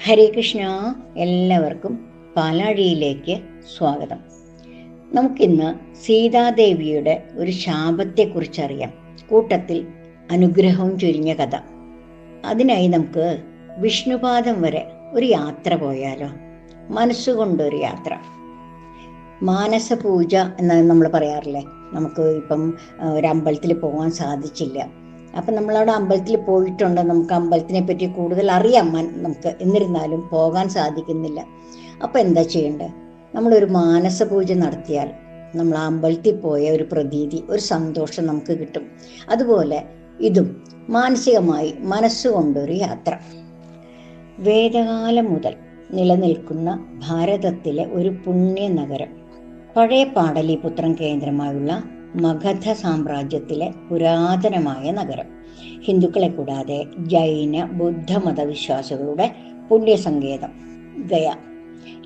ഹരേ കൃഷ്ണ. എല്ലാവർക്കും പാലാഴിയിലേക്ക് സ്വാഗതം. നമുക്കിന്ന് സീതാദേവിയുടെ ഒരു ശാപത്തെക്കുറിച്ചറിയാം. കൂട്ടത്തിൽ അനുഗ്രഹവും ചുരുങ്ങിയ കഥ. അതിനായി നമുക്ക് വിഷ്ണുപാദം വരെ ഒരു യാത്ര പോയാലോ? മനസ്സുകൊണ്ടൊരു യാത്ര. മാനസപൂജ എന്ന് നമ്മൾ പറയാറില്ലേ? നമുക്ക് ഇപ്പം ഒരു അമ്പലത്തിൽ പോകാൻ സാധിച്ചില്ല, അപ്പം നമ്മളവിടെ അമ്പലത്തിൽ പോയിട്ടുണ്ട്, നമുക്ക് അമ്പലത്തിനെ പറ്റി കൂടുതൽ അറിയാം നമുക്ക്, എന്നിരുന്നാലും പോകാൻ സാധിക്കുന്നില്ല. അപ്പം എന്താ ചെയ്യേണ്ടത്? നമ്മളൊരു മാനസപൂജ നടത്തിയാൽ നമ്മൾ ആ അമ്പലത്തിൽ പോയ ഒരു പ്രതീതി, ഒരു സന്തോഷം നമുക്ക് കിട്ടും. അതുപോലെ ഇതും മാനസികമായി മനസ്സുകൊണ്ടൊരു യാത്ര. വേദകാലം മുതൽ നിലനിൽക്കുന്ന ഭാരതത്തിലെ ഒരു പുണ്യ നഗരം, പഴയ പാടലിപുത്രം കേന്ദ്രമായുള്ള മഗധ സാമ്രാജ്യത്തിലെ പുരാതനമായ നഗരം. ഹിന്ദുക്കളെ കൂടാതെ ജൈന ബുദ്ധ മതവിശ്വാസികളുടെ പുണ്യസങ്കേതം ഗയ.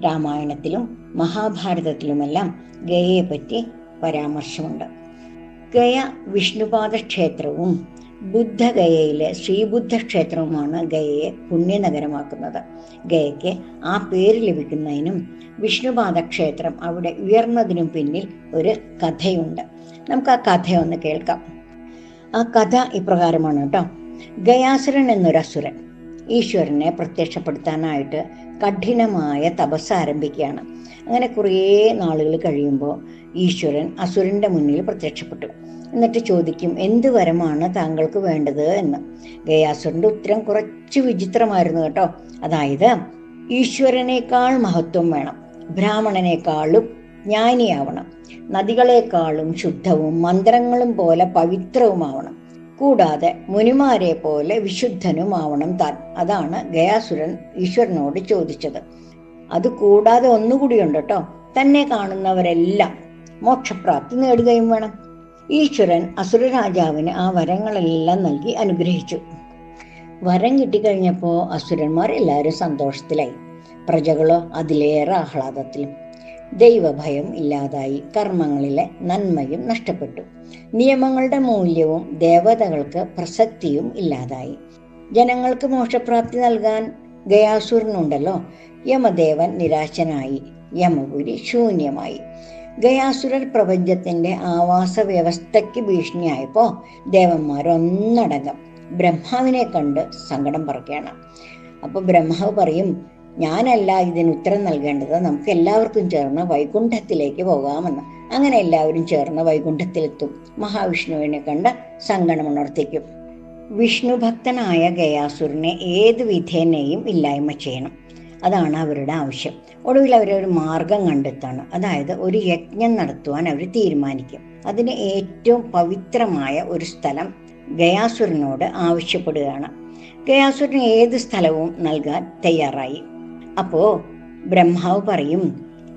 രാമായണത്തിലും മഹാഭാരതത്തിലുമെല്ലാം ഗയയെ പറ്റി പരാമർശമുണ്ട്. ഗയ വിഷ്ണുപാദ ക്ഷേത്രവും ബുദ്ധഗയയിലെ ശ്രീബുദ്ധ ക്ഷേത്രവുമാണ് ഗയയെ പുണ്യനഗരമാക്കുന്നത്. ഗയയ്ക്ക് ആ പേര് ലഭിക്കുന്നതിനും വിഷ്ണുപാദ ക്ഷേത്രം അവിടെ ഉയർന്നതിനും പിന്നിൽ ഒരു കഥയുണ്ട്. നമുക്ക് ആ കഥയൊന്ന് കേൾക്കാം. ആ കഥ ഇപ്രകാരമാണ് കേട്ടോ. ഗയാസുരൻ എന്നൊരു അസുരൻ ഈശ്വരനെ പ്രത്യക്ഷപ്പെടുത്താനായിട്ട് കഠിനമായ തപസ് ആരംഭിക്കുകയാണ്. അങ്ങനെ കുറേ നാളുകൾ കഴിയുമ്പോൾ ഈശ്വരൻ അസുരന്റെ മുന്നിൽ പ്രത്യക്ഷപ്പെട്ടു. എന്നിട്ട് ചോദിക്കും, എന്ത് വരമാണ് താങ്കൾക്ക് വേണ്ടത് എന്ന്. ഗയാസുരന്റെ ഉത്തരം കുറച്ച് വിചിത്രമായിരുന്നു കേട്ടോ. അതായത്, ഈശ്വരനേക്കാൾ മഹത്വം വേണം, ബ്രാഹ്മണനേക്കാളും ജ്ഞാനിയാവണം, നദികളെക്കാളും ശുദ്ധവും മന്ത്രങ്ങളും പോലെ പവിത്രവുമാവണം, കൂടാതെ മുനിമാരെ പോലെ വിശുദ്ധനുമാവണം താൻ. അതാണ് ഗയാസുരൻ ഈശ്വരനോട് ചോദിച്ചത്. അത് കൂടാതെ ഒന്നുകൂടിയുണ്ട് കേട്ടോ. തന്നെ കാണുന്നവരെല്ലാം മോക്ഷപ്രാപ്തി നേടുകയും വേണം. ഈശ്വരൻ അസുരരാജാവിന് ആ വരങ്ങളെല്ലാം നൽകി അനുഗ്രഹിച്ചു. വരം കിട്ടിക്കഴിഞ്ഞപ്പോൾ അസുരന്മാരെല്ലാവരും സന്തോഷത്തിലായി, പ്രജകളോ അതിലേറെ ആഹ്ലാദത്തിലും. ദൈവഭയം ഇല്ലാതായി, കർമ്മങ്ങളിലെ നന്മയും നഷ്ടപ്പെട്ടു, നിയമങ്ങളുടെ മൂല്യവും ദേവതകൾക്ക് പ്രസക്തിയും ഇല്ലാതായി. ജനങ്ങൾക്ക് മോക്ഷപ്രാപ്തി നൽകാൻ ഗയാസുരനുണ്ടല്ലോ. യമദേവൻ നിരാശനായി, യമപുരി ശൂന്യമായി. ഗയാസുരർ പ്രപഞ്ചത്തിന്റെ ആവാസ വ്യവസ്ഥയ്ക്ക് ഭീഷണിയായപ്പോൾ ദേവന്മാരൊന്നടങ്കം ബ്രഹ്മാവിനെ കണ്ട് സങ്കടം പറയുകയാണ്. അപ്പൊ ബ്രഹ്മാവ് പറയും, ഞാനല്ല ഇതിന് ഉത്തരം നൽകേണ്ടത്, നമുക്ക് എല്ലാവർക്കും ചേർന്ന് വൈകുണ്ഠത്തിലേക്ക് പോകാമെന്ന്. അങ്ങനെ എല്ലാവരും ചേർന്ന് വൈകുണ്ഠത്തിലെത്തും. മഹാവിഷ്ണുവിനെ കണ്ട് സങ്കടമുണർത്തിക്കും. വിഷ്ണു ഭക്തനായ ഗയാസുരനെ ഏത് വിധേനയും ഇല്ലായ്മ ചെയ്യണം. അതാണ് അവരുടെ ആവശ്യം. ഒടുവിൽ അവരൊരു മാർഗം കണ്ടെത്താണ്. അതായത്, ഒരു യജ്ഞം നടത്തുവാൻ അവർ തീരുമാനിക്കും. അതിന് ഏറ്റവും പവിത്രമായ ഒരു സ്ഥലം ഗയാസുരനോട് ആവശ്യപ്പെടുകയാണ്. ഗയാസുരൻ ഏത് സ്ഥലവും നൽകാൻ തയ്യാറായി. അപ്പോ ബ്രഹ്മാവ് പറയും,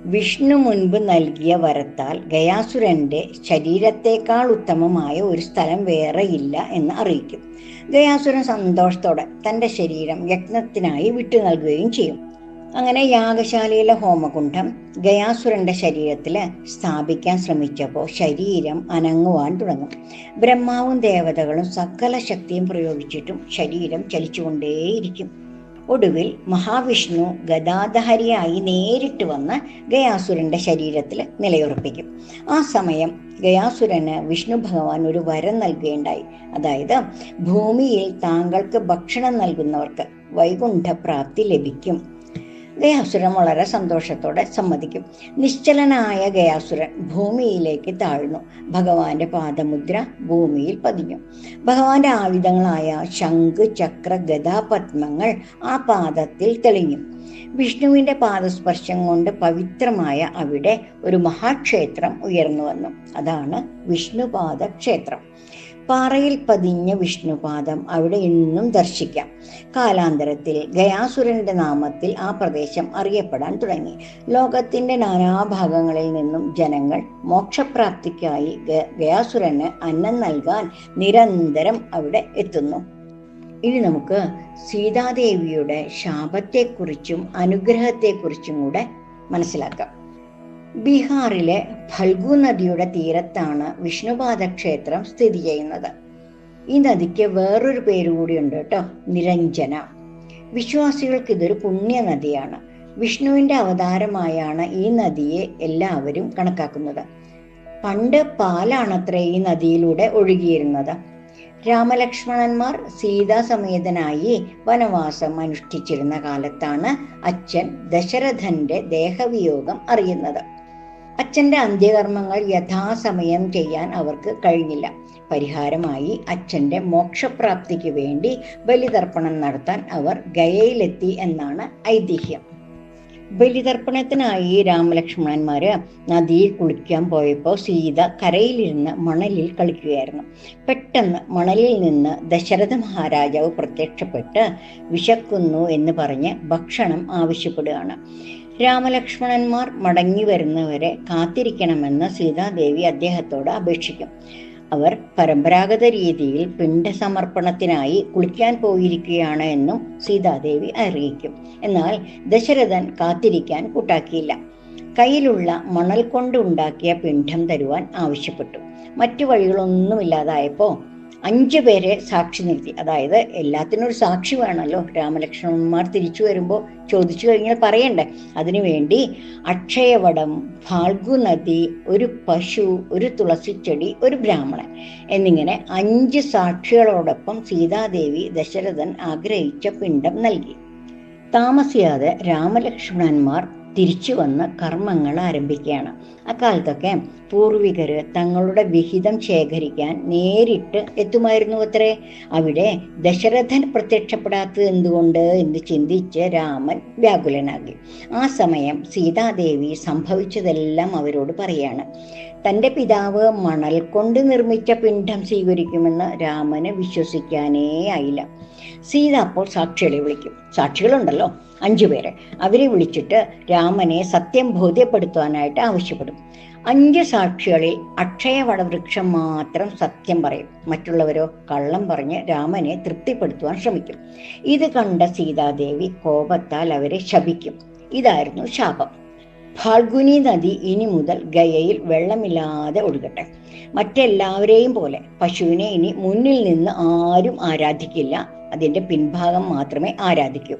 വിഷ്ണു മുൻപ് നൽകിയ വരത്താൽ ഗയാസുരന്റെ ശരീരത്തെക്കാൾ ഉത്തമമായ ഒരു സ്ഥലം വേറെ ഇല്ല എന്ന് അറിയിക്കും. ഗയാസുരൻ സന്തോഷത്തോടെ തന്റെ ശരീരം യജ്ഞത്തിനായി വിട്ടു നൽകുകയും ചെയ്യും. അങ്ങനെ യാഗശാലയിലെ ഹോമകുണ്ഠം ഗയാസുരന്റെ ശരീരത്തിൽ സ്ഥാപിക്കാൻ ശ്രമിച്ചപ്പോൾ ശരീരം അനങ്ങുവാൻ തുടങ്ങും. ബ്രഹ്മാവും ദേവതകളും സകല ശക്തിയും പ്രയോഗിച്ചിട്ടും ശരീരം ചലിച്ചുകൊണ്ടേയിരിക്കും. ഒടുവിൽ മഹാവിഷ്ണു ഗദാധാരിയായി നേരിട്ട് വന്ന് ഗയാസുരന്റെ ശരീരത്തിൽ നിലയുറപ്പിക്കും. ആ സമയം ഗയാസുരന് വിഷ്ണു ഭഗവാൻ ഒരു വരം നൽകുകയുണ്ടായി. അതായത്, ഭൂമിയിൽ താങ്കൾക്ക് ഭക്ഷണം നൽകുന്നവർക്ക് വൈകുണ്ഠപ്രാപ്തി ലഭിക്കും. ഗയാസുരൻ വളരെ സന്തോഷത്തോടെ സമ്മതിക്കും. നിശ്ചലനായ ഗയാസുരൻ ഭൂമിയിലേക്ക് താഴ്ന്നു. ഭഗവാന്റെ പാദമുദ്ര ഭൂമിയിൽ പതിഞ്ഞു. ഭഗവാന്റെ ആയുധങ്ങളായ ശംഖ്, ചക്ര, ഗദാ, പത്മങ്ങൾ ആ പാദത്തിൽ തെളിഞ്ഞു. വിഷ്ണുവിന്റെ പാദസ്പർശം കൊണ്ട് പവിത്രമായ അവിടെ ഒരു മഹാക്ഷേത്രം ഉയർന്നു വന്നു. അതാണ് വിഷ്ണുപാദ ക്ഷേത്രം. പാറയിൽ പതിഞ്ഞ വിഷ്ണുപാദം അവിടെ ഇന്നും ദർശിക്കാം. കാലാന്തരത്തിൽ ഗയാസുരന്റെ നാമത്തിൽ ആ പ്രദേശം അറിയപ്പെടാൻ തുടങ്ങി. ലോകത്തിന്റെ നാനാഭാഗങ്ങളിൽ നിന്നും ജനങ്ങൾ മോക്ഷപ്രാപ്തിക്കായി ഗയാസുരന് അന്നം നൽകാൻ നിരന്തരം അവിടെ എത്തുന്നു. ഇനി നമുക്ക് സീതാദേവിയുടെ ശാപത്തെക്കുറിച്ചും അനുഗ്രഹത്തെക്കുറിച്ചും കൂടെ മനസ്സിലാക്കാം. ബീഹാറിലെ ഫൽഗു നദിയുടെ തീരത്താണ് വിഷ്ണുപാദ ക്ഷേത്രം സ്ഥിതി ചെയ്യുന്നത്. ഈ നദിക്ക് വേറൊരു പേര് കൂടിയുണ്ട് കേട്ടോ, നിരഞ്ജന. വിശ്വാസികൾക്ക് ഇതൊരു പുണ്യ നദിയാണ്. വിഷ്ണുവിന്റെ അവതാരമായാണ് ഈ നദിയെ എല്ലാവരും കണക്കാക്കുന്നത്. പണ്ട് പാലാണത്രേ ഈ നദിയിലൂടെ ഒഴുകിയിരുന്നത്. രാമലക്ഷ്മണന്മാർ സീതാസമേതനായി വനവാസം അനുഷ്ഠിച്ചിരുന്ന കാലത്താണ് അച്ഛൻ ദശരഥന്റെ ദേഹവിയോഗം അറിയുന്നത്. അച്ഛന്റെ അന്ത്യകർമ്മങ്ങൾ യഥാസമയം ചെയ്യാൻ അവർക്ക് കഴിഞ്ഞില്ല. പരിഹാരമായി അച്ഛന്റെ മോക്ഷപ്രാപ്തിക്ക് വേണ്ടി ബലിതർപ്പണം നടത്താൻ അവർ ഗയയിലെത്തി എന്നാണ് ഐതിഹ്യം. ബലിതർപ്പണത്തിനായി രാമലക്ഷ്മണന്മാര് നദിയിൽ കുളിക്കാൻ പോയപ്പോൾ സീത കരയിലിരുന്ന് മണലിൽ കളിക്കുകയായിരുന്നു. പെട്ടെന്ന് മണലിൽ നിന്ന് ദശരഥ മഹാരാജാവ് പ്രത്യക്ഷപ്പെട്ട് വിശക്കുന്നു എന്ന് പറഞ്ഞ് ഭക്ഷണം ആവശ്യപ്പെടുകയാണ്. രാമലക്ഷ്മണന്മാർ മടങ്ങി വരുന്നവരെ കാത്തിരിക്കണമെന്ന് സീതാദേവി അദ്ദേഹത്തോട് അപേക്ഷിക്കും. അവർ പരമ്പരാഗത രീതിയിൽ പിണ്ടസമർപ്പണത്തിനായി കുളിക്കാൻ പോയിരിക്കുകയാണ് എന്നും സീതാദേവി അറിയിക്കും. എന്നാൽ ദശരഥൻ കാത്തിരിക്കാൻ കൂട്ടാക്കിയില്ല. കയ്യിലുള്ള മണൽ കൊണ്ടുണ്ടാക്കിയ പിണ്ഡം തരുവാൻ ആവശ്യപ്പെട്ടു. മറ്റു വഴികളൊന്നുമില്ലാതായപ്പോ 5 പേരെ സാക്ഷി നിർത്തി. അതായത് എല്ലാത്തിനും ഒരു സാക്ഷി വേണമല്ലോ. രാമലക്ഷ്മണന്മാർ തിരിച്ചു വരുമ്പോൾ ചോദിച്ചു കഴിഞ്ഞാൽ പറയണ്ടേ. അതിനുവേണ്ടി അക്ഷയവടം, ഫാൽഗു നദി, ഒരു പശു, ഒരു തുളസിച്ചെടി, ഒരു ബ്രാഹ്മണൻ എന്നിങ്ങനെ 5 സാക്ഷികളോടൊപ്പം സീതാദേവി ദശരഥൻ ആഗ്രഹിച്ച പിണ്ഡം നൽകി. താമസിയാതെ രാമലക്ഷ്മണന്മാർ തിരിച്ചു വന്ന് കർമ്മങ്ങൾ ആരംഭിക്കുകയാണ്. അക്കാലത്തൊക്കെ പൂർവികര് തങ്ങളുടെ വിഹിതം ശേഖരിക്കാൻ നേരിട്ട് എത്തുമായിരുന്നു അത്രേ. അവിടെ ദശരഥൻ പ്രത്യക്ഷപ്പെടാത്തത് എന്തുകൊണ്ട് എന്ന് ചിന്തിച്ച് രാമൻ വ്യാകുലനാകി. ആ സമയം സീതാദേവി സംഭവിച്ചതെല്ലാം അവരോട് പറയാണ്. തൻ്റെ പിതാവ് മണൽ കൊണ്ട് നിർമ്മിച്ച പിണ്ഡം സ്വീകരിക്കുമെന്ന് രാമന് വിശ്വസിക്കാനേ ആയില്ല. സീത അപ്പോൾ സാക്ഷികളെ വിളിക്കും. സാക്ഷികളുണ്ടല്ലോ 5 പേരെ. അവരെ വിളിച്ചിട്ട് രാമനെ സത്യം ബോധ്യപ്പെടുത്തുവാനായിട്ട് ആവശ്യപ്പെടും. 5 സാക്ഷികളിൽ അക്ഷയവടവൃക്ഷം മാത്രം സത്യം പറയും. മറ്റുള്ളവരോ കള്ളം പറഞ്ഞ് രാമനെ തൃപ്തിപ്പെടുത്തുവാൻ ശ്രമിക്കും. ഇത് കണ്ട സീതാദേവി കോപത്താൽ അവരെ ശപിക്കും. ഇതായിരുന്നു ശാപം. ഫാൽഗുനി നദി ഇനി മുതൽ ഗയയിൽ വെള്ളമില്ലാതെ ഒഴുകട്ടെ. മറ്റെല്ലാവരെയും പോലെ പശുവിനെ ഇനി മുന്നിൽ നിന്ന് ആരും ആരാധിക്കില്ല. അതിന്റെ പിൻഭാഗം മാത്രമേ ആരാധിക്കൂ.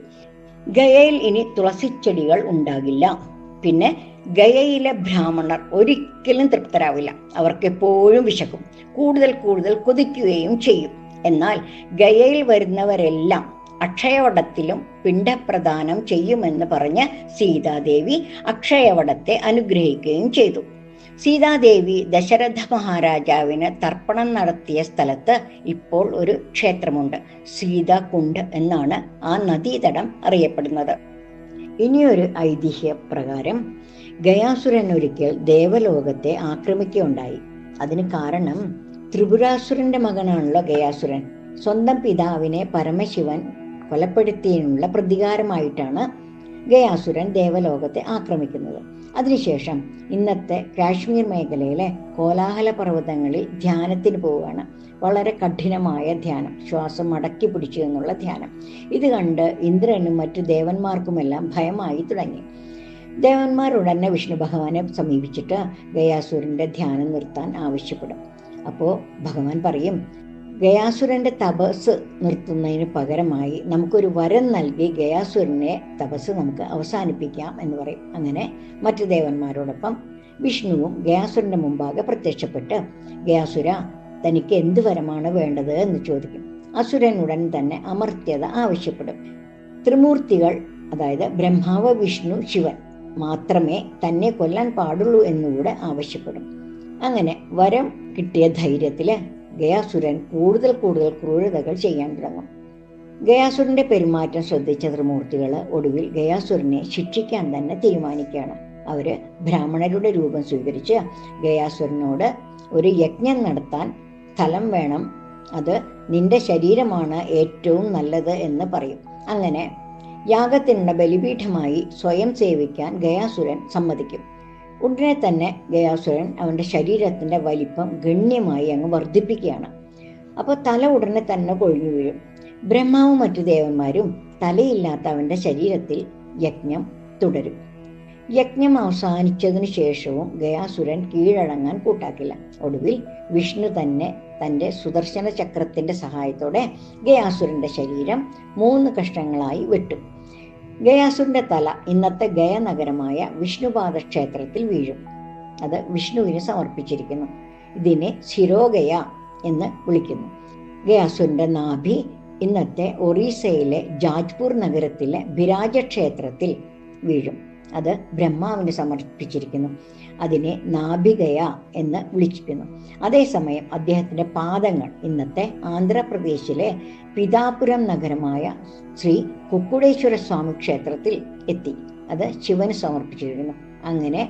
ഗയയിൽ ഇനി തുളസിച്ചെടികൾ ഉണ്ടാകില്ല. പിന്നെ ഗയയിലെ ബ്രാഹ്മണർ ഒരിക്കലും തൃപ്തരാവില്ല. അവർക്ക് എപ്പോഴും വിശക്കും. കൂടുതൽ കൂടുതൽ കൊതിക്കുകയും ചെയ്യും. എന്നാൽ ഗയയിൽ വരുന്നവരെല്ലാം അക്ഷയവടത്തിലും പിണ്ഡപ്രദാനം ചെയ്യുമെന്ന് പറഞ്ഞ് സീതാദേവി അക്ഷയവടത്തെ അനുഗ്രഹിക്കുകയും ചെയ്തു. സീതാദേവി ദശരഥ മഹാരാജാവിന് തർപ്പണം നടത്തിയ സ്ഥലത്ത് ഇപ്പോൾ ഒരു ക്ഷേത്രമുണ്ട്. സീതാകുണ്ട് എന്നാണ് ആ നദീതടം അറിയപ്പെടുന്നത്. ഇനിയൊരു ഐതിഹ്യപ്രകാരം ഗയാസുരൻ ഒരിക്കൽ ദേവലോകത്തെ ആക്രമിക്കുകയുണ്ടായി. അതിന് കാരണം ത്രിപുരാസുരന്റെ മകനാണല്ലോ ഗയാസുരൻ. സ്വന്തം പിതാവിനെ പരമശിവൻ കൊലപ്പെടുത്തിയതിനുള്ള പ്രതികാരമായിട്ടാണ് ഗയാസുരൻ ദേവലോകത്തെ ആക്രമിക്കുന്നത്. അതിനുശേഷം ഇന്നത്തെ കാശ്മീർ മേഖലയിലെ കോലാഹല പർവ്വതങ്ങളിൽ ധ്യാനത്തിന് പോവുകയാണ്. വളരെ കഠിനമായ ധ്യാനം, ശ്വാസം അടക്കി പിടിച്ചു എന്നുള്ള ധ്യാനം. ഇത് കണ്ട് ഇന്ദ്രനും മറ്റു ദേവന്മാർക്കുമെല്ലാം ഭയമായി തുടങ്ങി. ദേവന്മാർ ഉടനെ വിഷ്ണു ഭഗവാനെ സമീപിച്ചിട്ട് ഗയാസുരന്റെ ധ്യാനം നിർത്താൻ ആവശ്യപ്പെടും. അപ്പോൾ ഭഗവാൻ പറയും, ഗയാസുരന്റെ തപസ് നിർത്തുന്നതിന് പകരമായി നമുക്കൊരു വരം നൽകി ഗയാസുരനെ തപസ് നമുക്ക് അവസാനിപ്പിക്കാം എന്ന് പറയും. അങ്ങനെ മറ്റു ദേവന്മാരോടൊപ്പം വിഷ്ണുവും ഗയാസുരന്റെ മുമ്പാകെ പ്രത്യക്ഷപ്പെട്ട്, ഗയാസുര, തനിക്ക് എന്ത് വരമാണ് വേണ്ടത് എന്ന് ചോദിക്കും. അസുരൻ ഉടൻ തന്നെ അമർത്യത ആവശ്യപ്പെടും. ത്രിമൂർത്തികൾ, അതായത് ബ്രഹ്മാവ്, വിഷ്ണു, ശിവൻ മാത്രമേ തന്നെ കൊല്ലാൻ പാടുള്ളൂ എന്നുകൂടെ ആവശ്യപ്പെടും. അങ്ങനെ വരം കിട്ടിയ ധൈര്യത്തില് ഗയാസുരൻ കൂടുതൽ ക്രൂരതകൾ ചെയ്യാൻ തുടങ്ങും. ഗയാസുരന്റെ പെരുമാറ്റം ശ്രദ്ധിച്ച ത്രിമൂർത്തികൾ ഒടുവിൽ ഗയാസുരനെ ശിക്ഷിക്കാൻ തന്നെ തീരുമാനിക്കുകയാണ്. അവര് ബ്രാഹ്മണരുടെ രൂപം സ്വീകരിച്ച് ഗയാസുരനോട് ഒരു യജ്ഞം നടത്താൻ സ്ഥലം വേണം, അത് നിന്റെ ശരീരമാണ് ഏറ്റവും നല്ലത് എന്ന് പറയും. അങ്ങനെ യാഗത്തിനുള്ള ബലിപീഠമായി സ്വയം സേവിക്കാൻ ഗയാസുരൻ സമ്മതിക്കും. ഉടനെ തന്നെ ഗയാസുരൻ അവന്റെ ശരീരത്തിന്റെ വലിപ്പം ഗണ്യമായി അങ്ങ് വർദ്ധിപ്പിക്കുകയാണ്. അപ്പോൾ തല ഉടനെ തന്നെ കൊഴിഞ്ഞു വീഴും. ബ്രഹ്മാവും മറ്റു ദേവന്മാരും തലയില്ലാത്ത അവന്റെ ശരീരത്തിൽ യജ്ഞം തുടരും. യജ്ഞം അവസാനിച്ചതിനു ശേഷവും ഗയാസുരൻ കീഴടങ്ങാൻ കൂട്ടാക്കില്ല. ഒടുവിൽ വിഷ്ണു തന്നെ തൻ്റെ സുദർശന ചക്രത്തിൻ്റെ സഹായത്തോടെ ഗയാസുരൻ്റെ ശരീരം 3 കഷ്ണങ്ങളായി വെട്ടും. ഗയാസുരൻ്റെ തല ഇന്നത്തെ ഗയ നഗരമായ വിഷ്ണുപാദ ക്ഷേത്രത്തിൽ വീഴും. അത് വിഷ്ണുവിന് സമർപ്പിച്ചിരിക്കുന്നു. ഇതിനെ ശിരോഗയ എന്ന് വിളിക്കുന്നു. ഗയാസുരൻ്റെ നാഭി ഇന്നത്തെ ഒറീസയിലെ ജാജ്പൂർ നഗരത്തിലെ ബിരാജ ക്ഷേത്രത്തിൽ വീഴും. അത് ബ്രഹ്മാവിന് സമർപ്പിച്ചിരിക്കുന്നു. അതിനെ നാഭിഗയ എന്ന് വിളിക്കുന്നു. അതേസമയം അദ്ദേഹത്തിൻ്റെ പാദങ്ങൾ ഇന്നത്തെ ആന്ധ്രാപ്രദേശിലെ പിതാപുരം നഗരമായ ശ്രീ കുക്കുടേശ്വര സ്വാമി ക്ഷേത്രത്തിൽ എത്തി. അത് ശിവന് സമർപ്പിച്ചിരിക്കുന്നു. അങ്ങനെ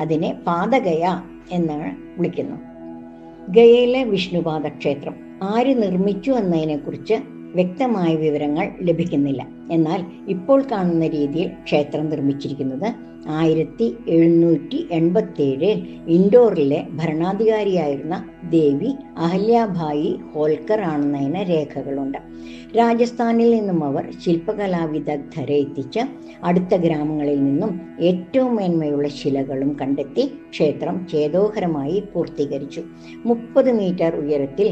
അതിനെ പാദഗയ എന്നാണ് വിളിക്കുന്നു. ഗയയിലെ വിഷ്ണുപാദ ക്ഷേത്രം ആര് നിർമ്മിച്ചു എന്നതിനെക്കുറിച്ച് വ്യക്തമായ വിവരങ്ങൾ ലഭിക്കുന്നില്ല. എന്നാൽ ഇപ്പോൾ കാണുന്ന രീതിയിൽ ക്ഷേത്രം നിർമ്മിച്ചിരിക്കുന്നത് 1787 ഇൻഡോറിലെ ഭരണാധികാരിയായിരുന്ന ദേവി അഹല്യാഭായി ഹോൾക്കർ ആണെന്നതിന് രേഖകളുണ്ട്. രാജസ്ഥാനിൽ നിന്നും അവർ ശില്പകലാ വിദഗ്ധരെ എത്തിച്ച് അടുത്ത ഗ്രാമങ്ങളിൽ നിന്നും ഏറ്റവും മേന്മയുള്ള ശിലകളും കണ്ടെത്തി ക്ഷേത്രം ചേതോഹരമായി പൂർത്തീകരിച്ചു. 30 മീറ്റർ ഉയരത്തിൽ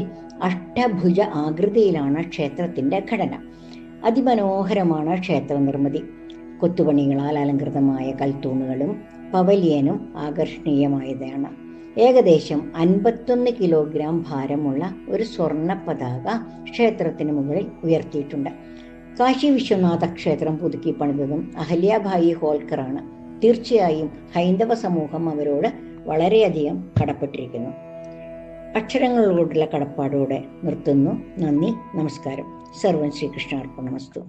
അഷ്ടഭുജ ആകൃതിയിലാണ് ക്ഷേത്രത്തിൻ്റെ ഘടന. അതിമനോഹരമാണ് ക്ഷേത്ര നിർമ്മിതി. കൊത്തുപണികളാൽ അലങ്കൃതമായ കൽത്തൂണുകളും പവലിയനും ആകർഷണീയമായതാണ്. ഏകദേശം 51 കിലോഗ്രാം ഭാരമുള്ള ഒരു സ്വർണ്ണ പതാക ക്ഷേത്രത്തിന് മുകളിൽ ഉയർത്തിയിട്ടുണ്ട്. കാശി വിശ്വനാഥ ക്ഷേത്രം പുതുക്കി പണിതതും അഹല്യാഭായി ഹോൾക്കറാണ്. തീർച്ചയായും ഹൈന്ദവ സമൂഹം അവരോട് വളരെയധികം കടപ്പെട്ടിരിക്കുന്നു. അക്ഷരങ്ങളോടുള്ള കടപ്പാടോടെ നിർത്തുന്നു. നന്ദി, നമസ്കാരം. സർവം ശ്രീകൃഷ്ണാർപ്പണമസ്തു.